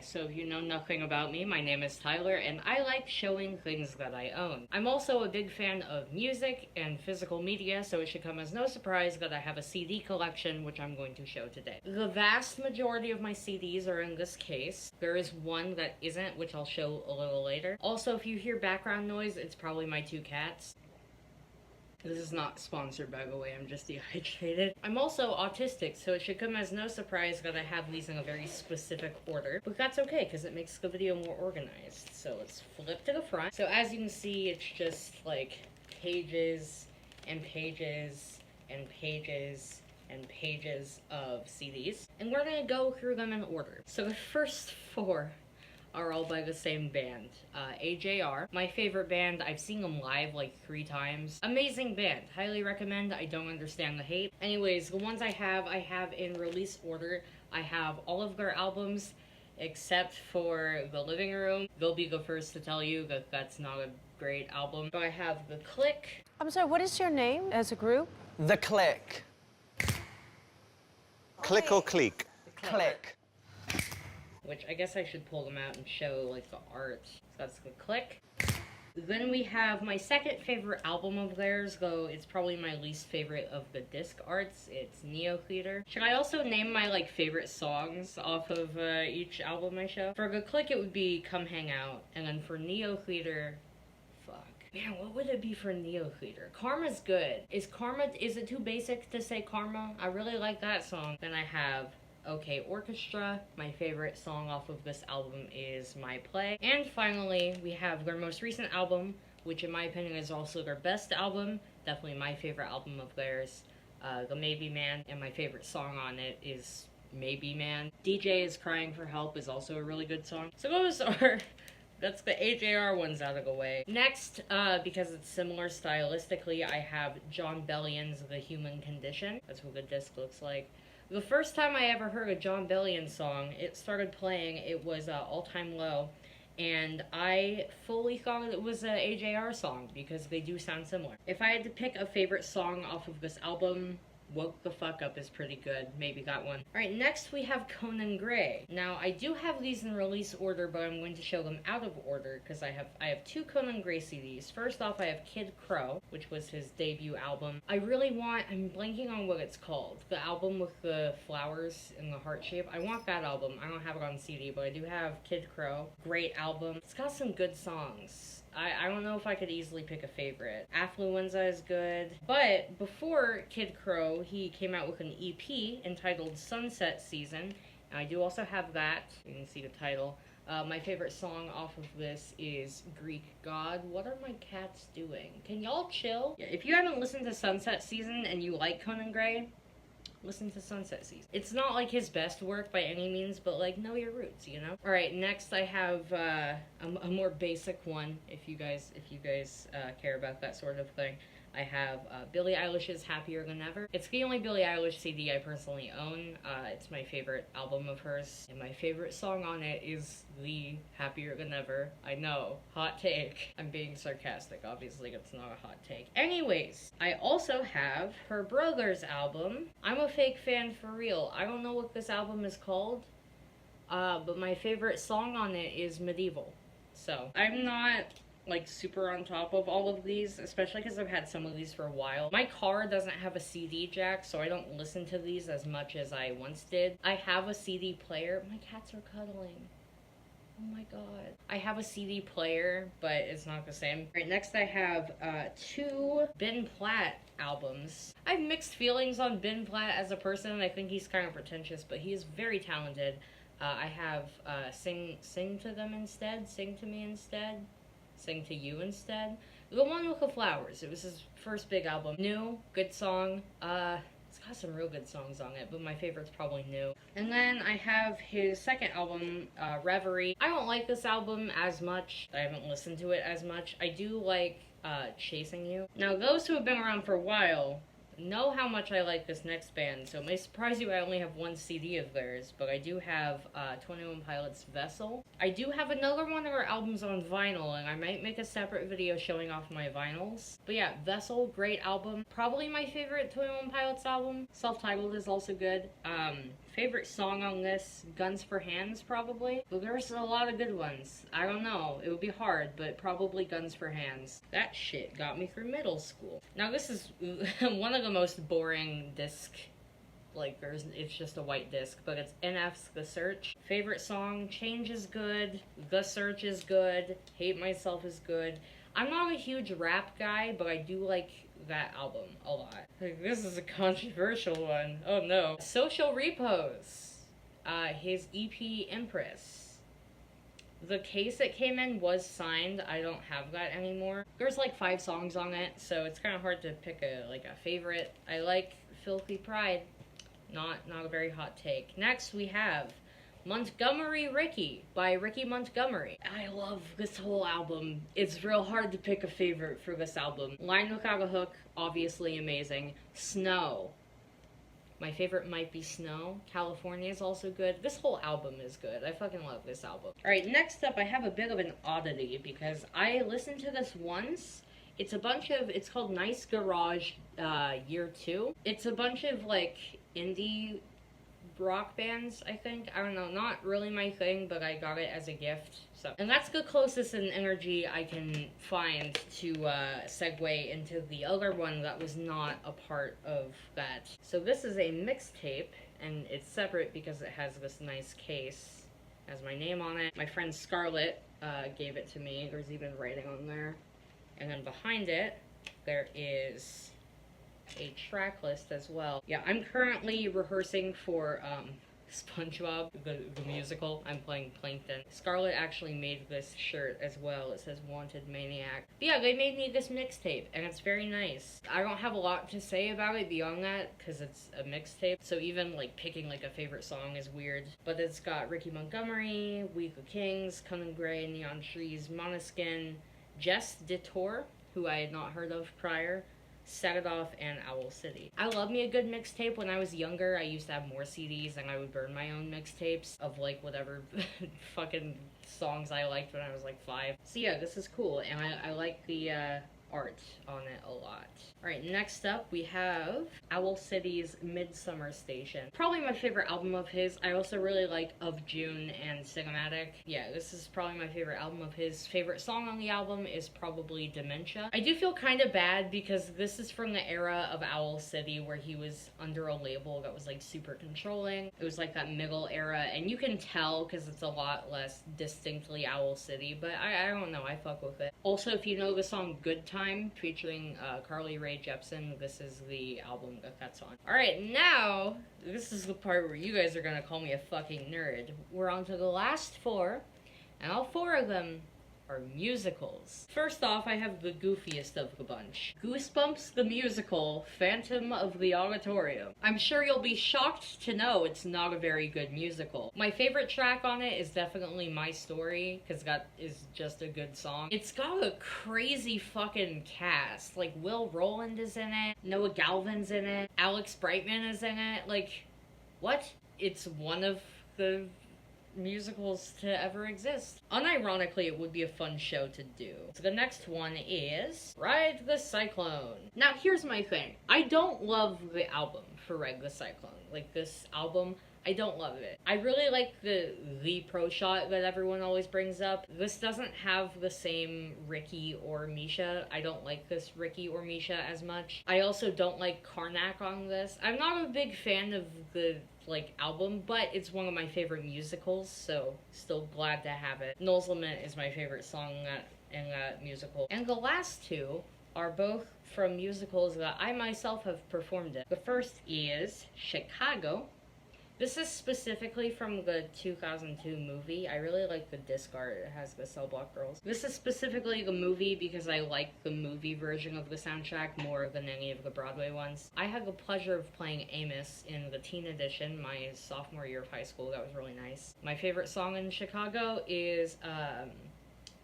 so if you know nothing about me, my name is Tyler, and I like showing things that I own. I'm also a big fan of music and physical media, so it should come as no surprise that I have a CD collection, which I'm going to show today. The vast majority of my CDs are in this case. There is one that isn't, which I'll show a little later. Also, if you hear background noise, it's probably my two cats. This is not sponsored, by the way, I'm just dehydrated. I'm also autistic, so it should come as no surprise that I have these in a very specific order. But that's okay, because it makes the video more organized. So let's flip to the front. So as you can see, it's just like pages and pages and pages and pages of CDs. And we're gonna go through them in order. So the first four are all by the same band, AJR. My favorite band. I've seen them live like 3 times. Amazing band. Highly recommend. I don't understand the hate. Anyways, the ones I have in release order. I have all of their albums except for The Living Room. They'll be the first to tell you that that's not a great album. So I have The Click. I'm sorry, what is your name as a group? The Click. Click or clique? Click. Which I guess I should pull them out and show like the art. So that's The Click. Then we have my second favorite album of theirs, though it's probably my least favorite of the disc arts. It's Neo Theater. Should I also name my like favorite songs off of each album I show? For The Click it would be Come Hang Out, and then for Neo Theater, fuck. Man, what would it be for Neo Theater? Karma's good. Is it too basic to say Karma? I really like that song. Then I have OK Orchestra. My favorite song off of this album is My Play. And finally, we have their most recent album, which in my opinion is also their best album. Definitely my favorite album of theirs, The Maybe Man, and my favorite song on it is Maybe Man. DJ is Crying for Help is also a really good song. So those are, that's the AJR ones out of the way. Next, because it's similar stylistically, I have John Bellion's The Human Condition. That's what the disc looks like. The first time I ever heard a John Bellion song, it started playing, it was All Time Low, and I fully thought it was an AJR song because they do sound similar. If I had to pick a favorite song off of this album, Woke the Fuck Up is pretty good. Maybe that one. Alright, next we have Conan Gray. Now, I do have these in release order, but I'm going to show them out of order because I have 2 Conan Gray CDs. First off, I have Kid Crow, which was his debut album. I'm blanking on what it's called. The album with the flowers in the heart shape. I want that album. I don't have it on CD, but I do have Kid Crow. Great album. It's got some good songs. I don't know if I could easily pick a favorite. Affluenza is good. But before Kid Crow, he came out with an EP entitled Sunset Season. And I do also have that. You can see the title. My favorite song off of this is Greek God. What are my cats doing? Can y'all chill? Yeah, if you haven't listened to Sunset Season and you like Conan Gray, listen to Sunset Season. It's not like his best work by any means, but like know your roots, you know? Alright, next I have a more basic one, if you guys care about that sort of thing. I have Billie Eilish's Happier Than Ever. It's the only Billie Eilish CD I personally own. It's my favorite album of hers, and my favorite song on it is the Happier Than Ever. I know, hot take. I'm being sarcastic, obviously it's not a hot take. Anyways, I also have her brother's album. I'm a fake fan for real. I don't know what this album is called, but my favorite song on it is Medieval. So, I'm not like super on top of all of these, especially because I've had some of these for a while. My car doesn't have a CD jack, so I don't listen to these as much as I once did. I have a CD player. My cats are cuddling. Oh my god. I have a CD player, but it's not the same. Alright, next I have 2 Ben Platt albums. I have mixed feelings on Ben Platt as a person. I think he's kind of pretentious, but he is very talented. I have Sing to Them Instead, Sing to Me Instead, Sing to You Instead. The one with the flowers. It was his first big album. New, good song. It's got some real good songs on it, but my favorite's probably New. And then I have his second album, Reverie. I don't like this album as much. I haven't listened to it as much. I do like Chasing You. Now, those who have been around for a while know how much I like this next band, so it may surprise you I only have 1 CD of theirs, but I do have 21 Pilots' Vessel. I do have another one of their albums on vinyl, and I might make a separate video showing off my vinyls. But yeah, Vessel, great album. Probably my favorite 21 Pilots album. Self-Titled is also good. Favorite song on this, Guns for Hands, probably. But there's a lot of good ones. I don't know. It would be hard, but probably Guns for Hands. That shit got me through middle school. Now this is one of the most boring disc, like it's just a white disc, but it's NF's The Search. Favorite song, Change is good, The Search is good, Hate Myself is good. I'm not a huge rap guy, but I do like that album a lot. Like, this is a controversial one. Oh no. Social Repos. His EP Empress. The case it came in was signed. I don't have that anymore. There's like 5 songs on it, so it's kind of hard to pick a favorite. I like Filthy Pride. Not a very hot take. Next we have Montgomery Ricky by Ricky Montgomery. I love this whole album. It's real hard to pick a favorite for this album. Line Without a Hook, obviously amazing. Snow. My favorite might be Snow. California is also good. This whole album is good. I fucking love this album. Alright, next up I have a bit of an oddity because I listened to this once. It's called Nice Garage Year 2. It's a bunch of like indie rock bands, I think. I don't know, not really my thing, but I got it as a gift. So, and that's the closest in energy I can find to segue into the other one that was not a part of that. So this is a mixtape, and it's separate because it has this nice case, has my name on it. My friend Scarlett gave it to me. There's even writing on there. And then behind it, there is a track list as well. Yeah, I'm currently rehearsing for SpongeBob, the musical. I'm playing Plankton. Scarlett actually made this shirt as well. It says Wanted Maniac. But yeah, they made me this mixtape, and it's very nice. I don't have a lot to say about it beyond that, because it's a mixtape, so even like picking like a favorite song is weird. But it's got Ricky Montgomery, Week of Kings, Conan Gray, Neon Trees, Måneskin, Jess Detour, who I had not heard of prior, Set It Off, and Owl City. I love me a good mixtape. When I was younger, I used to have more CDs, and I would burn my own mixtapes of like whatever fucking songs I liked when I was like 5. So yeah, this is cool, and I like the art on it a lot. Alright, next up we have Owl City's Midsummer Station. Probably my favorite album of his. I also really like Of June and Cinematic. Yeah, this is probably my favorite album of his. Favorite song on the album is probably Dementia. I do feel kind of bad because this is from the era of Owl City where he was under a label that was like super controlling. It was like that middle era, and you can tell because it's a lot less distinctly Owl City, but I don't know, I fuck with it. Also, if you know the song Good Time featuring Carly Rae Jepsen, this is the album that's on. Alright, now, this is the part where you guys are gonna call me a fucking nerd. We're on to the last 4, and all 4 of them are musicals. First off, I have the goofiest of the bunch. Goosebumps the Musical, Phantom of the Auditorium. I'm sure you'll be shocked to know it's not a very good musical. My favorite track on it is definitely My Story, because that is just a good song. It's got a crazy fucking cast. Like, Will Rowland is in it, Noah Galvin's in it, Alex Brightman is in it. Like, what? It's one of the musicals to ever exist. Unironically, it would be a fun show to do. So the next one is Ride the Cyclone. Now here's my thing. I don't love the album for Ride the Cyclone. Like, this album, I don't love it. I really like the pro shot that everyone always brings up. This doesn't have the same Ricky or Misha. I don't like this Ricky or Misha as much. I also don't like Karnak on this. I'm not a big fan of the album, but it's one of my favorite musicals, so still glad to have it. Noel's Lament is my favorite song in that musical. And the last 2 are both from musicals that I myself have performed in. The first is Chicago. This is specifically from the 2002 movie. I really like the disc art. It has the Cell Block Girls. This is specifically the movie because I like the movie version of the soundtrack more than any of the Broadway ones. I had the pleasure of playing Amos in the teen edition my sophomore year of high school. That was really nice. My favorite song in Chicago is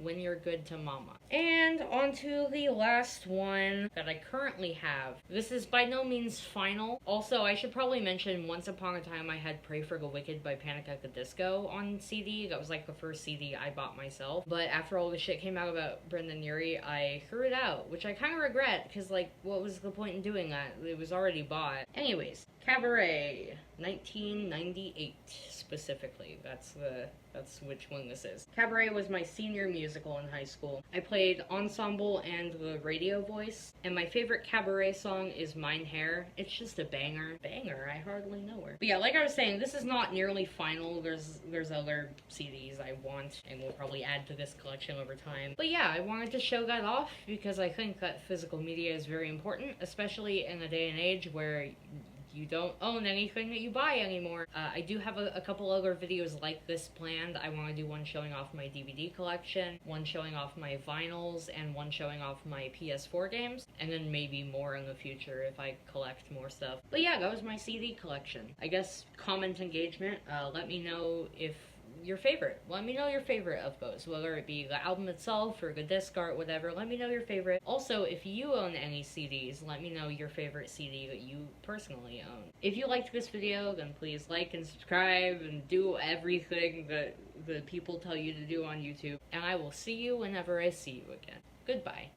When You're Good to Mama. And on to the last one that I currently have. This is by no means final. Also, I should probably mention Once Upon a Time I had Pray for the Wicked by Panic at the Disco on CD. That was like the first CD I bought myself. But after all the shit came out about Brendan Urie, I threw it out, which I kind of regret, because like, what was the point in doing that? It was already bought. Anyways, Cabaret, 1998 specifically. That's which one this is. Cabaret was my senior musical in high school. I played ensemble and the radio voice, and my favorite Cabaret song is Mine Hair. It's just a banger. Banger, I hardly know her. But yeah, like I was saying, this is not nearly final. There's other CDs I want, and we'll probably add to this collection over time. But yeah, I wanted to show that off because I think that physical media is very important, especially in a day and age where you don't own anything that you buy anymore. I do have a couple other videos like this planned. I want to do one showing off my DVD collection, one showing off my vinyls, and one showing off my PS4 games, and then maybe more in the future if I collect more stuff. But yeah, that was my CD collection. I guess comment engagement, let me know if your favorite. Let me know your favorite of those, whether it be the album itself or the disc art, whatever. Let me know your favorite. Also, if you own any CDs, let me know your favorite CD that you personally own. If you liked this video, then please like and subscribe and do everything that the people tell you to do on YouTube. And I will see you whenever I see you again. Goodbye.